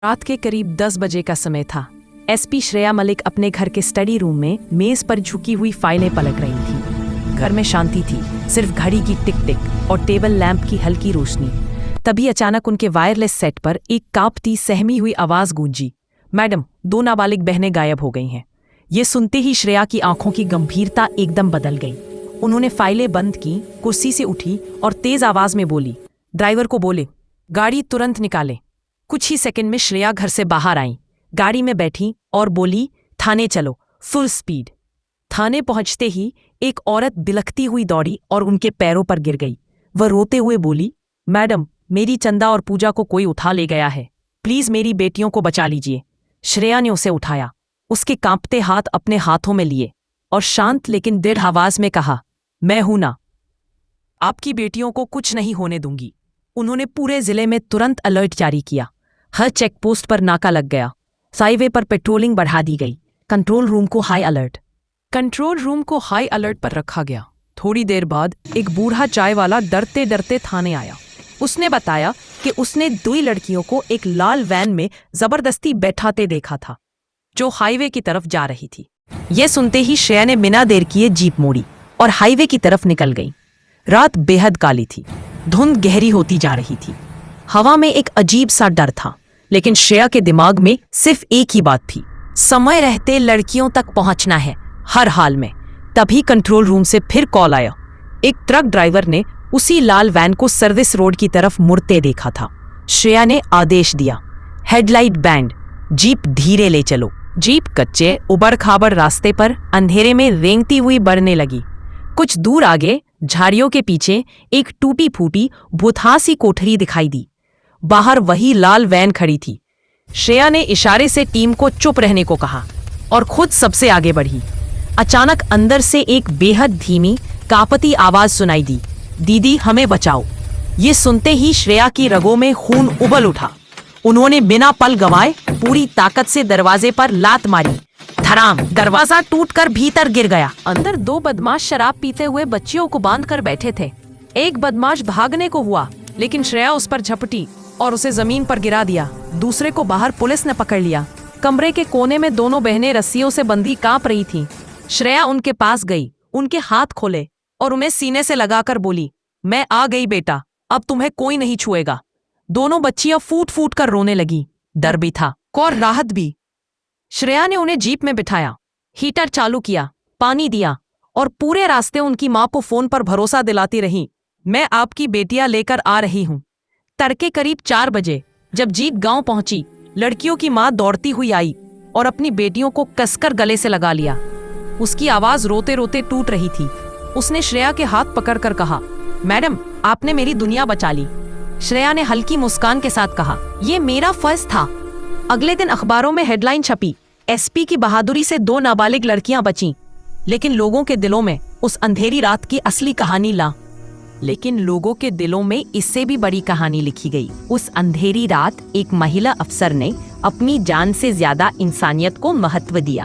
रात के करीब 10 बजे का समय था। एसपी श्रेया मलिक अपने घर के स्टडी रूम में मेज पर झुकी हुई फाइलें पलट रही थी। घर में शांति थी, सिर्फ घड़ी की टिक टिक और टेबल लैंप की हल्की रोशनी। तभी अचानक उनके वायरलेस सेट पर एक कांपती सहमी हुई आवाज गूंजी, मैडम, 2 नाबालिग बहनें गायब हो गई हैं। ये सुनते ही श्रेया की आंखों की गंभीरता एकदम बदल गई। उन्होंने फाइलें बंद की, कुर्सी से उठी और तेज आवाज में बोली, ड्राइवर को बोले गाड़ी तुरंत निकाले। कुछ ही सेकंड में श्रेया घर से बाहर आई, गाड़ी में बैठी और बोली, थाने चलो, फुल स्पीड। थाने पहुंचते ही एक औरत बिलखती हुई दौड़ी और उनके पैरों पर गिर गई। वह रोते हुए बोली, मैडम, मेरी चंदा और पूजा को कोई उठा ले गया है, प्लीज मेरी बेटियों को बचा लीजिए। श्रेया ने उसे उठाया, उसके कांपते हाथ अपने हाथों में लिए और शांत लेकिन दृढ़ आवाज में कहा, मैं हूं ना, आपकी बेटियों को कुछ नहीं होने दूंगी। उन्होंने पूरे जिले में तुरंत अलर्ट जारी किया। हर चेकपोस्ट पर नाका लग गया, हाईवे पर पेट्रोलिंग बढ़ा दी गई। कंट्रोल रूम को हाई अलर्ट पर रखा गया। थोड़ी देर बाद एक बूढ़ा चाय वाला डरते डरते थाने आया। उसने बताया कि उसने 2 लड़कियों को एक लाल वैन में जबरदस्ती बैठाते देखा था, जो हाईवे की तरफ जा रही थी। यह सुनते ही श्रेया ने बिना देर किए जीप मोड़ी और हाईवे की तरफ निकल गई। रात बेहद काली थी, धुंध गहरी होती जा रही थी। हवा में एक अजीब सा डर था, लेकिन श्रेया के दिमाग में सिर्फ एक ही बात थी, समय रहते लड़कियों तक पहुंचना है, हर हाल में। तभी कंट्रोल रूम से फिर कॉल आया। एक ट्रक ड्राइवर ने उसी लाल वैन को सर्विस रोड की तरफ मुड़ते देखा था। श्रेया ने आदेश दिया, हेडलाइट बैंड, जीप धीरे ले चलो। जीप कच्चे उबड़ खाबड़ रास्ते पर अंधेरे में रेंगती हुई बढ़ने लगी। कुछ दूर आगे झाड़ियों के पीछे एक टूटी फूटी भूतहासी कोठरी दिखाई दी। बाहर वही लाल वैन खड़ी थी। श्रेया ने इशारे से टीम को चुप रहने को कहा और खुद सबसे आगे बढ़ी। अचानक अंदर से एक बेहद धीमी कांपती आवाज सुनाई दी, दीदी हमें बचाओ। ये सुनते ही श्रेया की रगों में खून उबल उठा। उन्होंने बिना पल गंवाए पूरी ताकत से दरवाजे पर लात मारी। धड़ाम, दरवाजा टूटकर भीतर गिर गया। अंदर 2 बदमाश शराब पीते हुए बच्चियों को बांधकर बैठे थे। एक बदमाश भागने को हुआ, लेकिन श्रेया उस पर झपटी और उसे जमीन पर गिरा दिया। दूसरे को बाहर पुलिस ने पकड़ लिया। कमरे के कोने में दोनों बहनें रस्सियों से बंधी कांप रही थीं। श्रेया उनके पास गई, उनके हाथ खोले और उन्हें सीने से लगाकर बोली, मैं आ गई बेटा, अब तुम्हें कोई नहीं छुएगा। दोनों बच्चियां फूट फूट कर रोने लगी। डर भी था और राहत भी। श्रेया ने उन्हें जीप में बिठाया, हीटर चालू किया, पानी दिया और पूरे रास्ते उनकी मां को फोन पर भरोसा दिलाती रही, मैं आपकी बेटियां लेकर आ रही हूं। तड़के करीब 4 बजे जब जीप गांव पहुंची, लड़कियों की मां दौड़ती हुई आई और अपनी बेटियों को कसकर गले से लगा लिया। उसकी आवाज रोते रोते टूट रही थी। उसने श्रेया के हाथ पकड़कर कहा, मैडम, आपने मेरी दुनिया बचा ली। श्रेया ने हल्की मुस्कान के साथ कहा, ये मेरा फर्ज था। अगले दिन अखबारों में हेडलाइन छपी, एसपी की बहादुरी से 2 नाबालिग लड़कियां बचीं। लेकिन लोगों के दिलों में उस अंधेरी रात की असली कहानी लेकिन लोगों के दिलों में इससे भी बड़ी कहानी लिखी गई। उस अंधेरी रात एक महिला अफसर ने अपनी जान से ज्यादा इंसानियत को महत्व दिया।